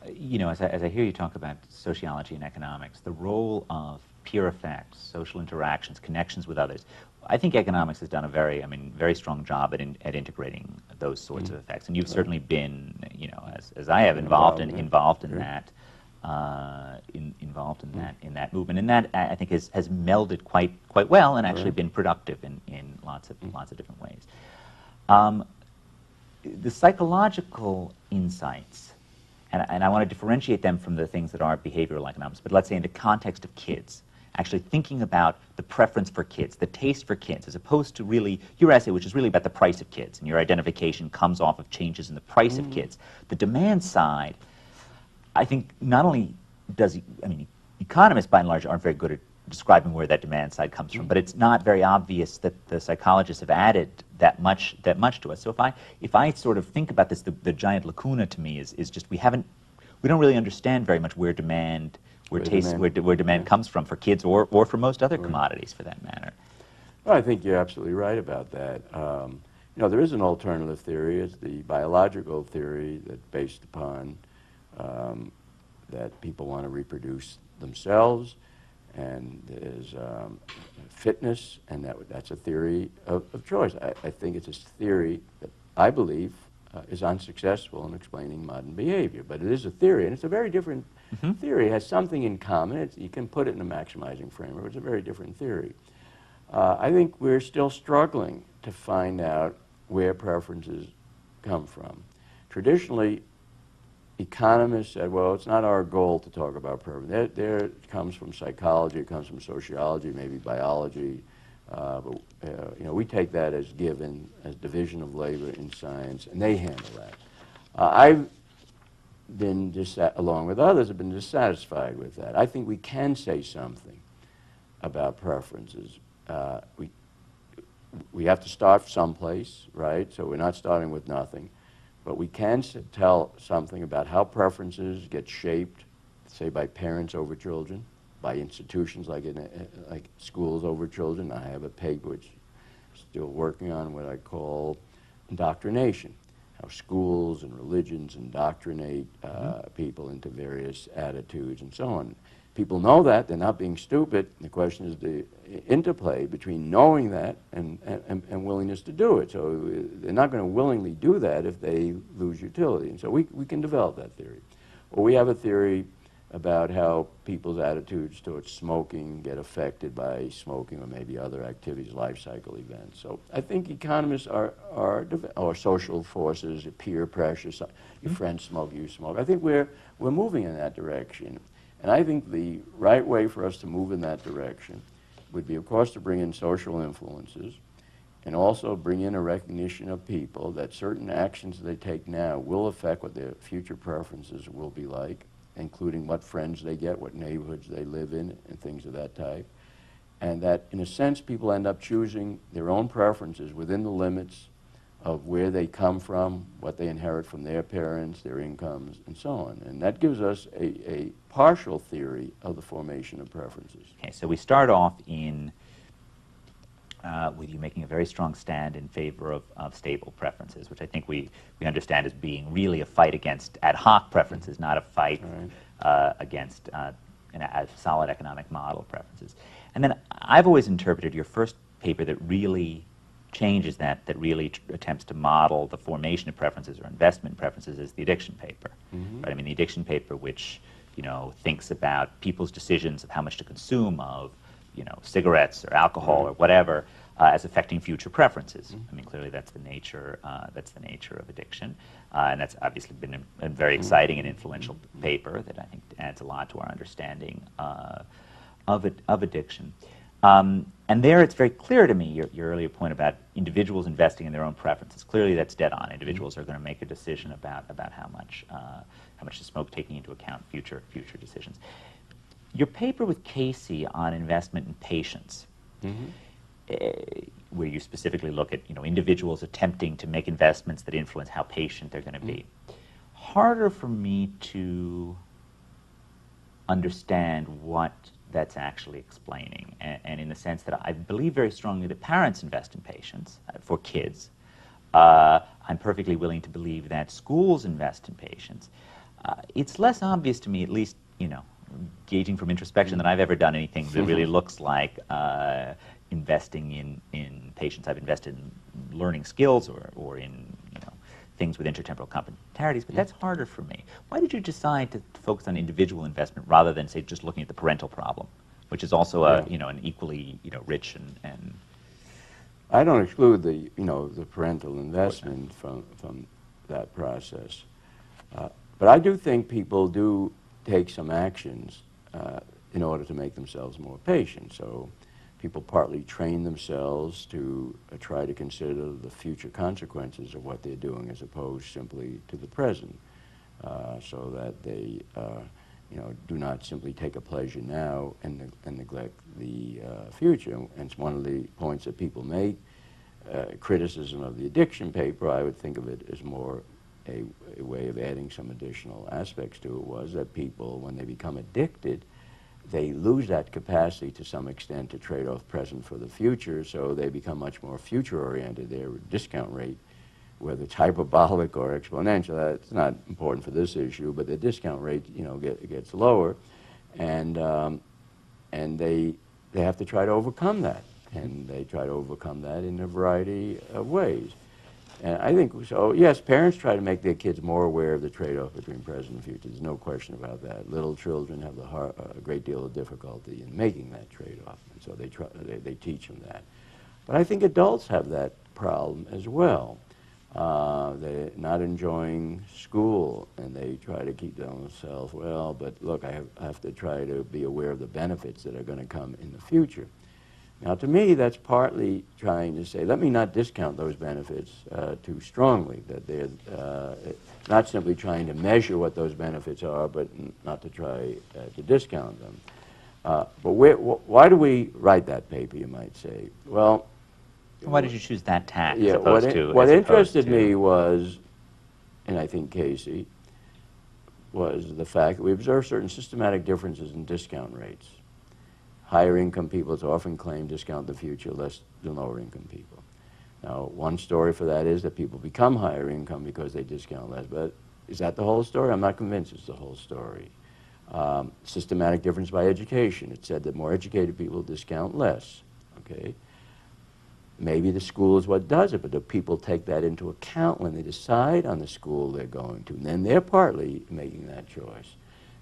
as I hear you talk about sociology and economics, the role of peer effects, social interactions, connections with others, I think economics has done a very strong job at integrating those sorts of effects. And you've certainly been, as I have, involved in that, in that movement. And that I think has melded quite well and actually been productive in lots of different ways. The psychological insights, and I want to differentiate them from the things that are behavioral economics, but let's say in the context of kids, actually thinking about the preference for kids, the taste for kids, as opposed to really your essay, which is really about the price of kids, and your identification comes off of changes in the price of kids. The demand side, I think not only economists by and large aren't very good at describing where that demand side comes from, but it's not very obvious that the psychologists have added that much to us. So if I sort of think about this, the giant lacuna to me is just we don't really understand very much where demand comes from for kids or for most other commodities for that matter. Well, I think you're absolutely right about that. There is an alternative theory. It's the biological theory that's based upon that people want to reproduce themselves, and there's fitness, and that's a theory of choice. I think it's a theory that I believe is unsuccessful in explaining modern behavior, but it is a theory, and it's a very different theory. It has something in common. You can put it in a maximizing framework. It's a very different theory. I think we're still struggling to find out where preferences come from. Traditionally, economists said, well, it's not our goal to talk about preference. It comes from psychology, it comes from sociology, maybe biology. But we take that as given, as division of labor in science, and they handle that. I've been, along with others, have been dissatisfied with that. I think we can say something about preferences. We have to start someplace, right? So we're not starting with nothing. But we can tell something about how preferences get shaped, say, by parents over children, by institutions like schools over children. I have a paper which I'm still working on what I call indoctrination, how schools and religions indoctrinate people into various attitudes and so on. People know that, they're not being stupid. The question is the interplay between knowing that and willingness to do it. So they're not going to willingly do that if they lose utility. And so we can develop that theory. Or we have a theory about how people's attitudes towards smoking get affected by smoking or maybe other activities, life cycle events. So I think economists or social forces, peer pressure, your friends smoke, you smoke. I think we're moving in that direction. And I think the right way for us to move in that direction would be, of course, to bring in social influences and also bring in a recognition of people that certain actions they take now will affect what their future preferences will be like, including what friends they get, what neighborhoods they live in, and things of that type. And that, in a sense, people end up choosing their own preferences within the limits of where they come from, what they inherit from their parents, their incomes, and so on. And that gives us a partial theory of the formation of preferences. Okay, so we start off with you making a very strong stand in favor of stable preferences, which I think we understand as being really a fight against ad hoc preferences, not a fight against a solid economic model preferences. And then I've always interpreted your first paper that really changes that really attempts to model the formation of preferences or investment preferences as the addiction paper. Right? I mean, the addiction paper, which thinks about people's decisions of how much to consume of cigarettes or alcohol or whatever as affecting future preferences. I mean, clearly that's the nature of addiction, and that's obviously been a very exciting and influential paper that I think adds a lot to our understanding of addiction. And there it's very clear to me, your earlier point about individuals investing in their own preferences. Clearly that's dead on. Individuals are going to make a decision about how much to smoke, taking into account future decisions. Your paper with Casey on investment in patience, where you specifically look at individuals attempting to make investments that influence how patient they're going to be. Harder for me to understand what that's actually explaining, and in the sense that I believe very strongly that parents invest in patience for kids. I'm perfectly willing to believe that schools invest in patience. It's less obvious to me, at least, gauging from introspection, than I've ever done anything that really looks like investing in patients. I've invested in learning skills or in things with intertemporal complementarities, but that's harder for me. Why did you decide to focus on individual investment rather than, say, just looking at the parental problem, which is also an equally rich and I don't exclude the the parental investment from that process, but I do think people do take some actions in order to make themselves more patient. So people partly train themselves to try to consider the future consequences of what they're doing as opposed simply to the present, so that they do not simply take a pleasure now and neglect the future. And it's one of the points that people make. Criticism of the addiction paper, I would think of it as more a way of adding some additional aspects to it, was that people, when they become addicted, they lose that capacity to some extent to trade off present for the future, so they become much more future-oriented. Their discount rate, whether it's hyperbolic or exponential, that's not important for this issue, but the discount rate, gets lower, and they have to try to overcome that, and they try to overcome that in a variety of ways. And I think, so yes, parents try to make their kids more aware of the trade-off between present and future. There's no question about that. Little children have a great deal of difficulty in making that trade-off, and so they teach them that. But I think adults have that problem as well. They're not enjoying school, and they try to keep themselves, well, but look, I have to try to be aware of the benefits that are going to come in the future. Now, to me, that's partly trying to say, let me not discount those benefits too strongly, that they're not simply trying to measure what those benefits are, but not to try to discount them. But why do we write that paper, you might say? Well, why did you choose that tack as yeah, opposed to... What interested me was, and I think Casey, was the fact that we observed certain systematic differences in discount rates. Higher income people often claim discount the future less than lower income people. Now, one story for that is that people become higher income because they discount less, but is that the whole story? I'm not convinced it's the whole story. Systematic difference by education. It said that more educated people discount less, okay? Maybe the school is what does it, but do people take that into account when they decide on the school they're going to? And then they're partly making that choice.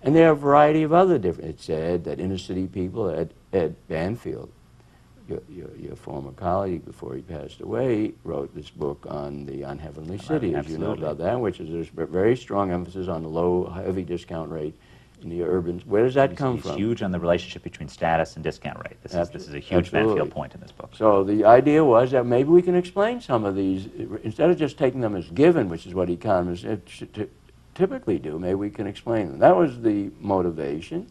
And there are a variety of other different. It said that inner city people, Ed Banfield, your former colleague before he passed away, wrote this book on the unheavenly city, as you know about that, which is a very strong emphasis on the low, heavy discount rate in the urban. Where does that come from? He's huge on the relationship between status and discount rate. This is a huge Banfield point in this book. So the idea was that maybe we can explain some of these, instead of just taking them as given, which is what economists typically do, maybe we can explain them. That was the motivation.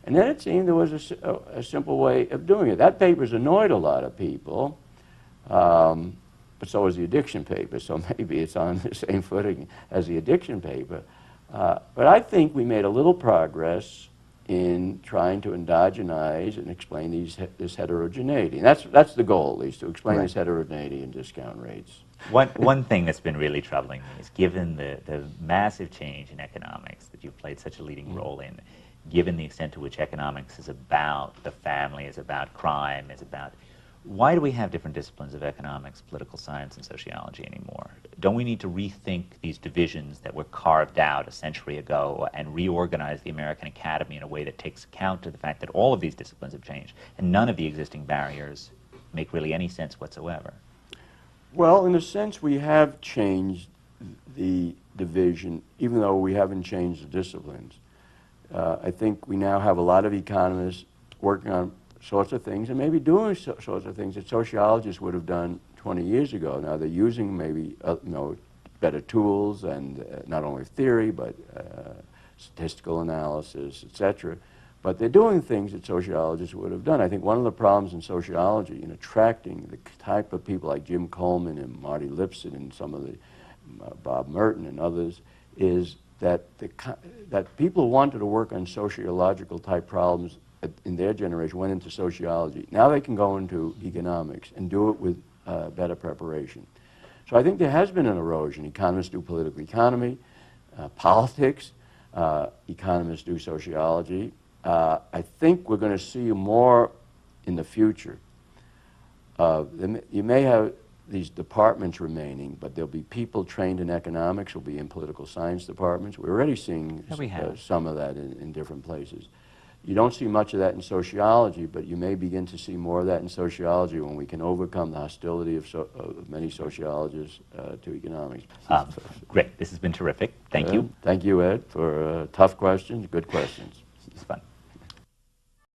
And then it seemed there was a simple way of doing it. That paper's annoyed a lot of people, but so is the addiction paper, so maybe it's on the same footing as the addiction paper. But I think we made a little progress in trying to endogenize and explain this heterogeneity. And that's the goal, at least, to explain this heterogeneity in discount rates. One thing that's been really troubling me is, given the massive change in economics that you've played such a leading role in, given the extent to which economics is about the family, is about crime, is about... Why do we have different disciplines of economics, political science, and sociology anymore? Don't we need to rethink these divisions that were carved out a century ago and reorganize the American Academy in a way that takes account of the fact that all of these disciplines have changed and none of the existing barriers make really any sense whatsoever? Well, in a sense, we have changed the division, even though we haven't changed the disciplines. I think we now have a lot of economists working on sorts of things and maybe doing sorts of things that sociologists would have done 20 years ago. Now they're using maybe better tools and not only theory but statistical analysis, etc. But they're doing things that sociologists would have done. I think one of the problems in sociology in attracting the type of people like Jim Coleman and Marty Lipset and some of the Bob Merton and others is that that people who wanted to work on sociological type problems in their generation went into sociology. Now they can go into economics and do it with better preparation. So I think there has been an erosion. Economists do political economy, politics, economists do sociology. I think we're going to see more in the future. You may have these departments remaining, but there'll be people trained in economics who'll be in political science departments. We're already seeing some of that in different places. You don't see much of that in sociology, but you may begin to see more of that in sociology when we can overcome the hostility of many sociologists to economics. Great. This has been terrific. Thank you. Thank you, Ed, for tough questions, good questions. It's fun.